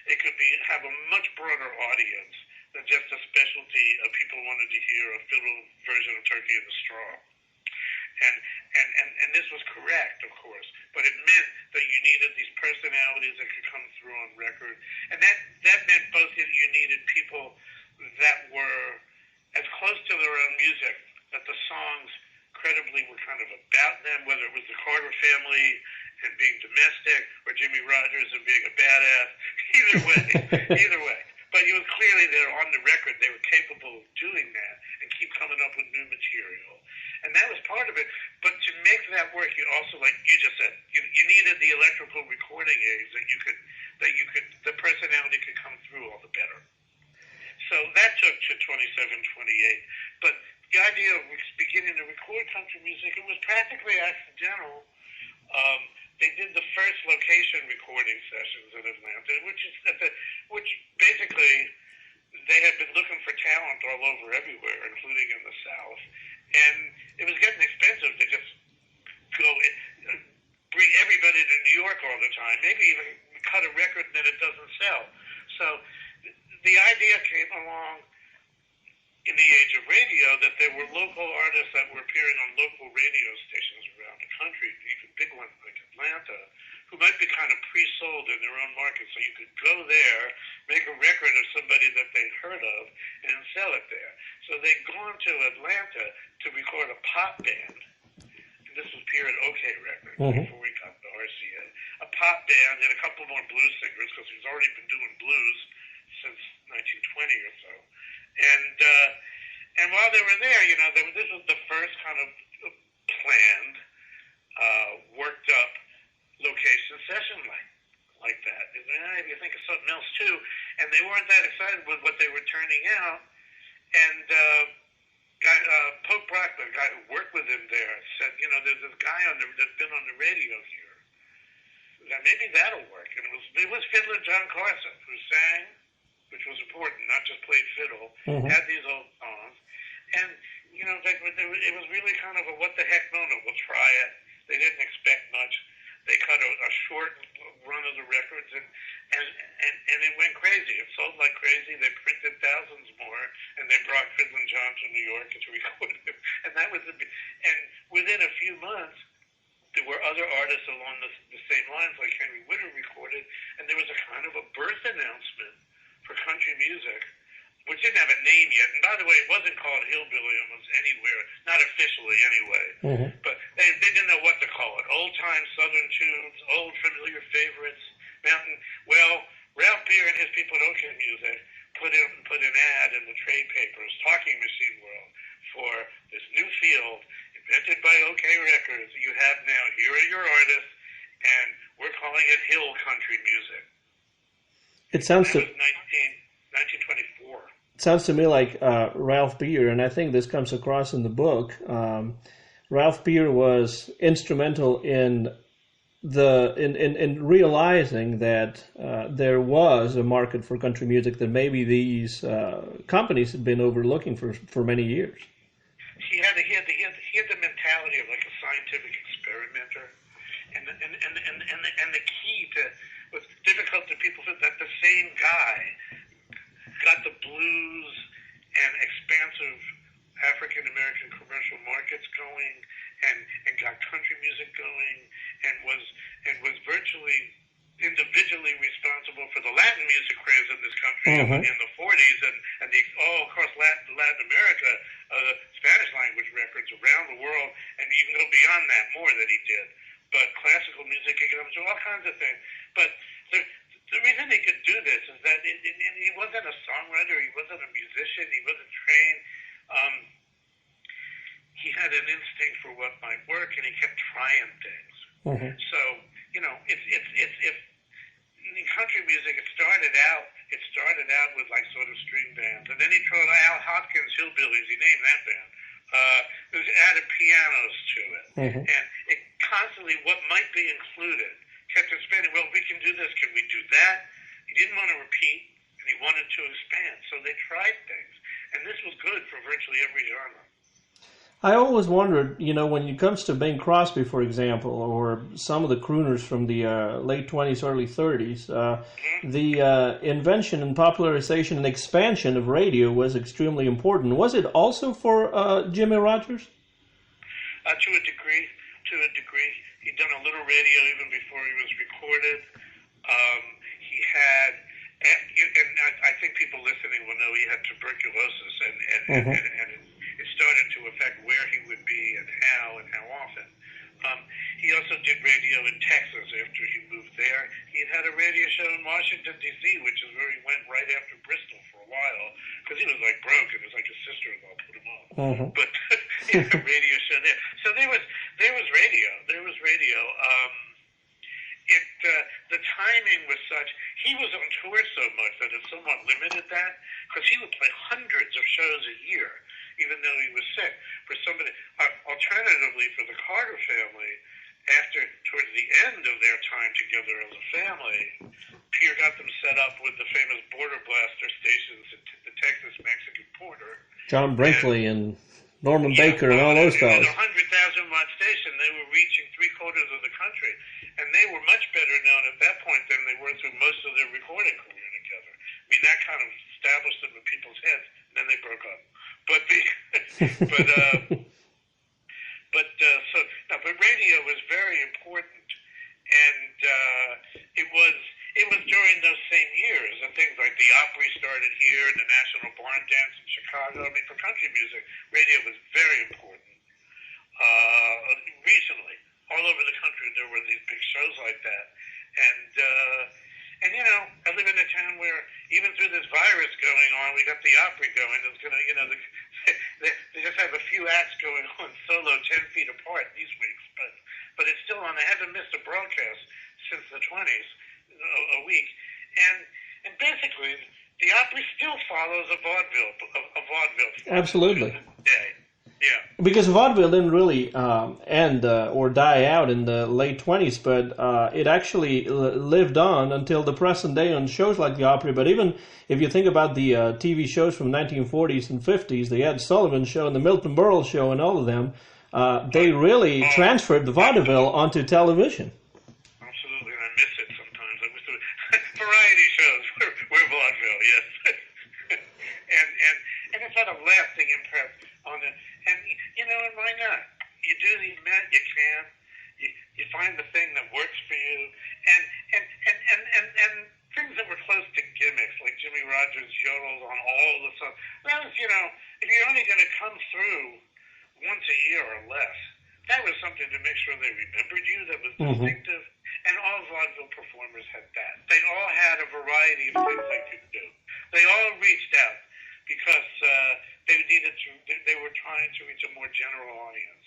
it could have a much broader audience than just a specialty of people wanted to hear a fiddle version of Turkey in the Straw. And this was correct, of course, but it meant that you needed these personalities that could come through on record, and that meant both that you needed people that were as close to their own music, that the songs credibly were kind of about them, whether it was the Carter family and being domestic, or Jimmie Rodgers and being a badass. Either way. But it was clearly they're on the record. They were capable of doing that and keep coming up with new material. And that was part of it. But to make that work, you also, like you just said, you needed the electrical recording aids the personality could come through all the better. So that took to 27, 28. But the idea of beginning to record country music, it was practically accidental. they did the first location recording sessions in Atlanta, which basically they had been looking for talent all over everywhere, including in the South, and it was getting expensive to just go bring everybody to New York all the time, maybe even cut a record that it doesn't sell. So the idea came along in the age of radio that there were local artists that were appearing on local radio stations around the country, even big ones like Atlanta, who might be kind of pre-sold in their own market. So you could go there, make a record of somebody that they'd heard of, and sell it there. So they'd gone to Atlanta to record a pop band. And this was period OK Records, before we got to RCA. A pop band and a couple more blues singers, because he's already been doing blues since 1920 or so. And while they were there, this was the first kind of planned, worked up location session like that. And you think of something else too, and they weren't that excited with what they were turning out. And Pope Brockman, the guy who worked with him there, said, there's this guy that's been on the radio here. That maybe that'll work. And it was Fiddler John Carson who sang, which was important, not just played fiddle, had these old songs. And, it was really kind of a what the heck, no, we'll try it. They didn't expect much. They cut a short run of the records, and it went crazy. It sold like crazy. They printed thousands more, and they brought Fiddlin' John to New York to record him. And that was and within a few months, there were other artists along the same lines, like Henry Witter recorded, and there was a kind of a birth announcement for country music, which didn't have a name yet. And by the way, it wasn't called Hillbilly almost anywhere, not officially anyway. But they didn't know what to call it. Old-time Southern tunes, old familiar favorites, mountain. Well, Ralph Beer and his people at OK Music put an ad in the trade papers, Talking Machine World, for this new field invented by OK Records. You have now, here are your artists, and we're calling it Hill Country Music. It sounds that was 1924. It sounds to me like Ralph Beer, and I think this comes across in the book. Ralph Beer was instrumental in realizing that there was a market for country music that maybe these companies had been overlooking for many years. He had the mentality of like a scientific experimenter, and the key to what's difficult to people is that the same guy got the blues and expansive African American commercial markets going, and got country music going, and was virtually individually responsible for the Latin music craze in this country in the 40s, and all across Latin America, Spanish language records around the world, and even go beyond that more that he did. But classical music, so all kinds of things. But the reason he could do this is that he wasn't a songwriter, he wasn't a musician, he wasn't trained. He had an instinct for what might work, and he kept trying things. So, if in country music, it started out with like sort of string bands, and then he tried Al Hopkins Hillbillies. He named that band. There's added pianos to it, and it constantly what might be included kept expanding. Well, we can do this. Can we do that? He didn't want to repeat, and he wanted to expand. So they tried things, and this was good for virtually every genre. I always wondered, when it comes to Bing Crosby, for example, or some of the crooners from the late 20s, early 30s, the invention and popularization and expansion of radio was extremely important. Was it also for Jimmie Rodgers? To a degree. He'd done a little radio even before he was recorded. He had, and I think people listening will know he had tuberculosis, and it started to affect where he would be and how often. He also did radio in Texas after he moved there. He had a radio show in Washington, D.C., which is where he went right after Bristol for a while, because he was like broke. It was like his sister-in-law put him on. But he had a radio show there. So there was radio. The timing was such. He was on tour so much that it somewhat limited that, because he would play hundreds of shows a year, even though he was sick. For somebody, alternatively, for the Carter family, towards the end of their time together as a family, Pierre got them set up with the famous border blaster stations at the Texas-Mexican border. John Brinkley and Norman Baker and all those fellas. It was a 100,000-watt station. They were reaching three-quarters of the country. And they were much better known at that point than they were through most of their recording career together. I mean, that kind of established them in people's heads, and then they broke up. But radio was very important, and it was during those same years, and things like the Opry started here, and the National Barn Dance in Chicago. I mean, for country music, radio was very important. Recently, all over the country, there were these big shows like that, and you know, I live in a town where even through this virus going on, we got the Opry going. It's gonna, you know, they just have a few acts going on solo 10 feet apart these weeks, but it's still on. I haven't missed a broadcast since the 20s, a week, and basically the Opry still follows a vaudeville. Absolutely. Day. Yeah. Because vaudeville didn't really end or die out in the late 20s, but it actually lived on until the present day on shows like the Opry. But even if you think about the TV shows from 1940s and 50s, the Ed Sullivan Show and the Milton Berle Show and all of them, they really transferred the vaudeville onto television. Absolutely, and I miss it sometimes. I wish variety shows were vaudeville, yes. and it's had a lasting impact on it. And, you know, and why not? You do the event, you can. You find the thing that works for you. And things that were close to gimmicks, like Jimmie Rodgers yodels on all the songs. That was, you know, if you're only going to come through once a year or less, that was something to make sure they remembered you, that was distinctive. And all vaudeville performers had that. They all had a variety of things they could do. They all reached out because they were trying to reach a more general audience.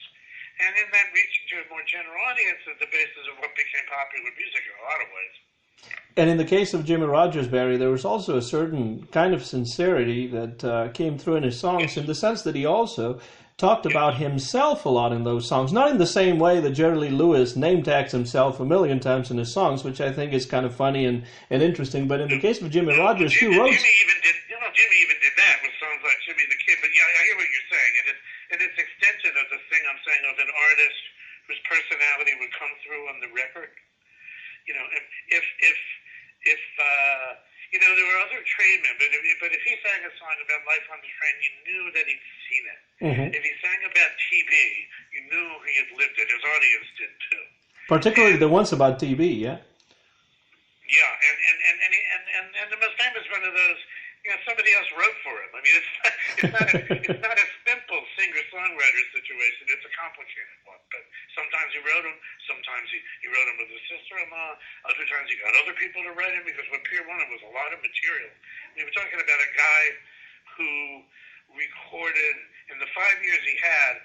And in that reaching to a more general audience is the basis of what became popular music in a lot of ways. And in the case of Jimmie Rodgers, Barry, there was also a certain kind of sincerity that came through in his songs, in the sense that he also talked about himself a lot in those songs. Not in the same way that Jerry Lee Lewis name-tags himself a million times in his songs, which I think is kind of funny and interesting. But in the case of Jimmie Rodgers, he wrote... Jimmy even did that with songs like Jimmy the Kid. But yeah, I hear what you're saying. And it's extension of the thing I'm saying of an artist whose personality would come through on the record. You know, if you know, there were other trainmen, but if he sang a song about life on the train, you knew that he'd seen it. If he sang about TV, you knew he had lived it. His audience did too. Particularly the ones about TV, yeah. Yeah, and the most famous one of those, you know, somebody else wrote for him. I mean, it's not a simple singer-songwriter situation. It's a complicated one. But sometimes he wrote them. Sometimes he wrote them with his sister-in-law. Other times he got other people to write him, because what Pierre wanted was a lot of material. I mean, we're talking about a guy who recorded, in the 5 years he had,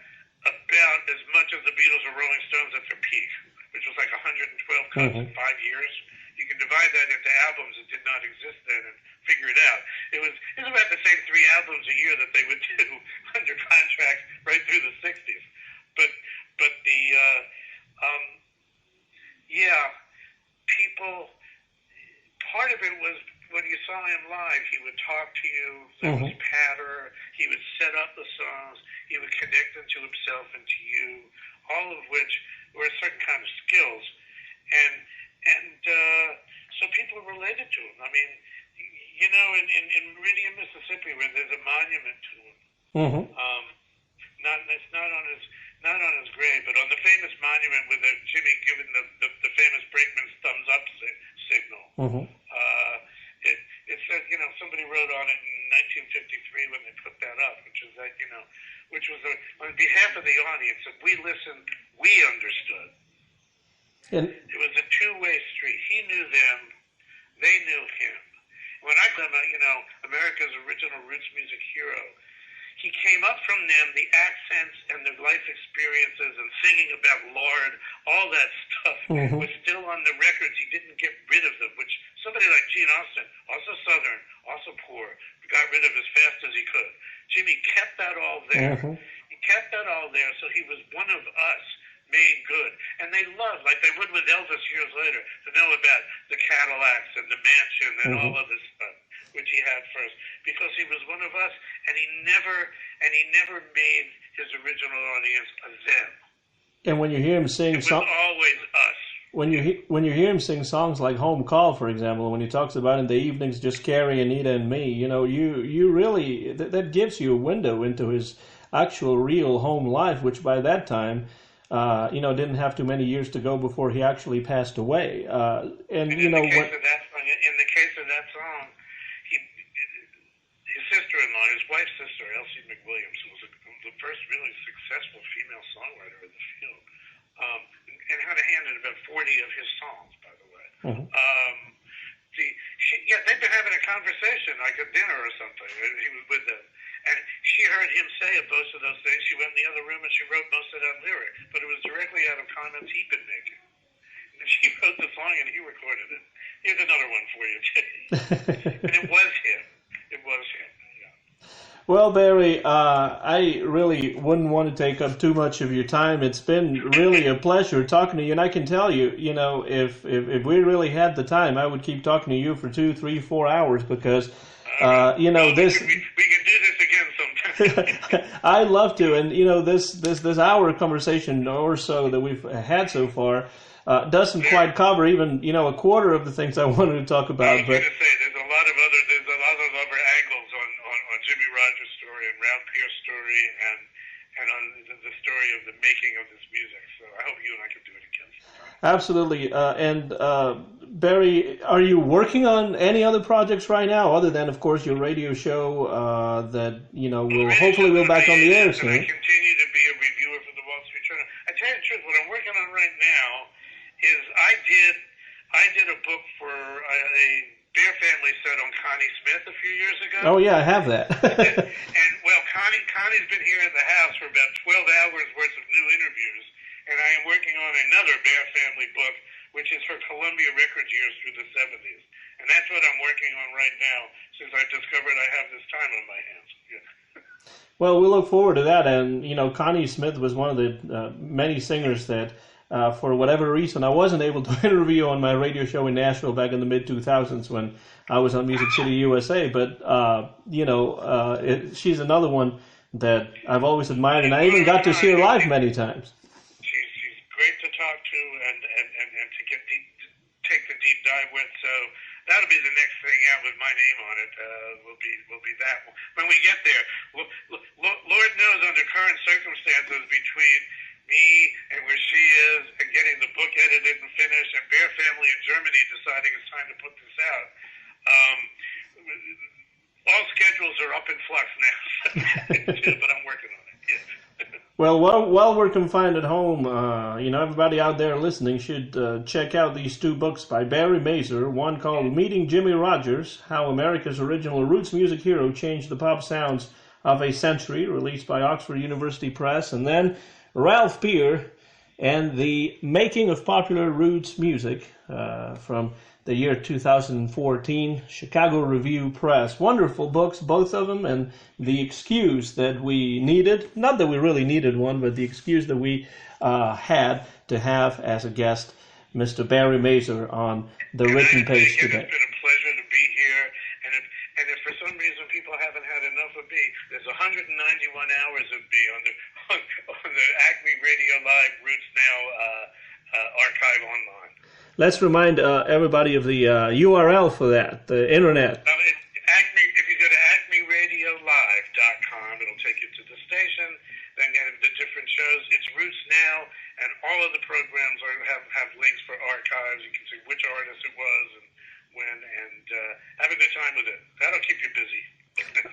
about as much as the Beatles or Rolling Stones at their peak, which was like 112 cuts in 5 years. You can divide that into albums that did not exist then and figure it out. It was about the same 3 albums a year that they would do under contract right through the 60s. But people, part of it was when you saw him live, he would talk to you. There was patter. He would set up the songs. He would connect them to himself and to you, all of which were a certain kind of skills. And so people related to him. I mean, you know, in Meridian, Mississippi, where there's a monument to him, it's not on his grave, but on the famous monument with Jimmy giving the famous brakeman's thumbs up signal. It said, you know, somebody wrote on it in 1953 when they put that up, which is that, you know, which was on behalf of the audience. If we listened, we understood. And it was a two-way street. He knew them, they knew him. When I call him, you know, America's original roots music hero, he came up from them, the accents and the life experiences and singing about Lord, all that stuff was still on the records. He didn't get rid of them, which somebody like Gene Austin, also Southern, also poor, got rid of as fast as he could. Jimmy kept that all there. He kept that all there, so he was one of us, made good. And they loved, like they would with Elvis years later, to know about the Cadillacs and the mansion and all of this stuff, which he had first, because he was one of us, and he never made his original audience a them. And when you hear him sing, it was always us. When you hear him sing songs like "Home Call," for example, when he talks about in the evenings just Carrie, Anita, and me, you really that gives you a window into his actual real home life, which by that time, didn't have too many years to go before he actually passed away. In the case of that song, his sister-in-law, his wife's sister, Elsie McWilliams, who was the first really successful female songwriter in the field, and had a hand in about 40 of his songs, by the way. They'd been having a conversation, like at dinner or something. He was with them. And she heard him say most of those things. She went in the other room and she wrote most of that lyric. But it was directly out of comments he'd been making. And she wrote the song and he recorded it. Here's another one for you. And it was him. It was him. Well, Barry, I really wouldn't want to take up too much of your time. It's been really a pleasure talking to you, and I can tell you, if we really had the time, I would keep talking to you for 2, 3, 4 hours because, this. We can do this again sometime. I'd love to, and this hour conversation or so that we've had so far doesn't quite cover even a quarter of the things I wanted to talk about. I was going to say there's a lot of other angles on Jimmie Rodgers' story and Ralph Peer's story and on the story of the making of this music. So I hope you and I can do it again sometime. Absolutely. Barry, are you working on any other projects right now, other than, of course, your radio show that will hopefully be back on the air soon? I continue to be a reviewer for the Wall Street Journal. I tell you the truth, what I'm working on right now is I did a book for a Bear family set on Connie Smith a few years ago. Oh yeah, I have that. And Connie's been here in the house for about 12 hours worth of new interviews, and I am working on another Bear family book, which is for Columbia Records years through the 70s, and that's what I'm working on right now since I've discovered I have this time on my hands. Yeah. Well, we look forward to that, and Connie Smith was one of the many singers that. For whatever reason, I wasn't able to interview on my radio show in Nashville back in the mid-2000s when I was on Music City USA. But, she's another one that I've always admired, and I even got to see her live many times. She's great to talk to and to take the deep dive with. So that'll be the next thing out with my name on it. Will be that. When we get there, Lord knows under current circumstances between me and where she is and getting the book edited and finished and Bear family in Germany deciding it's time to put this out. All schedules are up in flux now, but I'm working on it. Yeah. Well, while we're confined at home, everybody out there listening should check out these 2 books by Barry Mazor, one called Meeting Jimmie Rodgers, How America's Original Roots Music Hero Changed the Pop Sounds of a Century, released by Oxford University Press, and then Ralph Peer and the Making of Popular Roots Music from the year 2014, Chicago Review Press. Wonderful books, both of them, and the excuse that we needed, not that we really needed one, but the excuse that we had to have as a guest, Mr. Barry Mazor on the written page today. It's been a pleasure to be here, and if for some reason people haven't had enough of me, there's 191 hours of me on the Acme Radio Live Roots Now archive online. Let's remind everybody of the URL for that, the internet. Acme. If you go to acmeradiolive.com, it'll take you to the station. Then you have the different shows. It's Roots Now, and all of the programs have links for archives. You can see which artist it was and when, and have a good time with it. That'll keep you busy.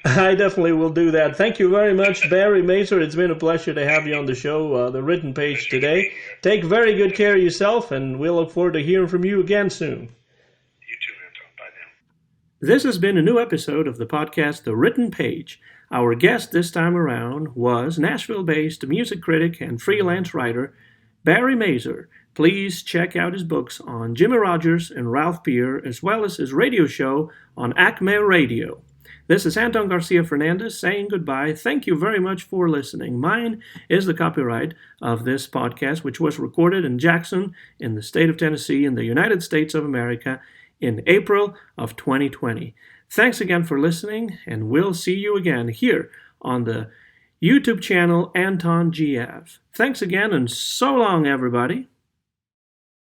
I definitely will do that. Thank you very much, Barry Mazor. It's been a pleasure to have you on the show, the written page today. Take very good care of yourself, and we'll look forward to hearing from you again soon. You too, Anton. Bye now. This has been a new episode of the podcast, The Written Page. Our guest this time around was Nashville-based music critic and freelance writer Barry Mazor. Please check out his books on Jimmie Rodgers and Ralph Peer, as well as his radio show on Acme Radio. This is Anton Garcia Fernandez saying goodbye. Thank you very much for listening. Mine is the copyright of this podcast, which was recorded in Jackson, in the state of Tennessee, in the United States of America, in April of 2020. Thanks again for listening, and we'll see you again here on the YouTube channel Anton GF. Thanks again, and so long, everybody.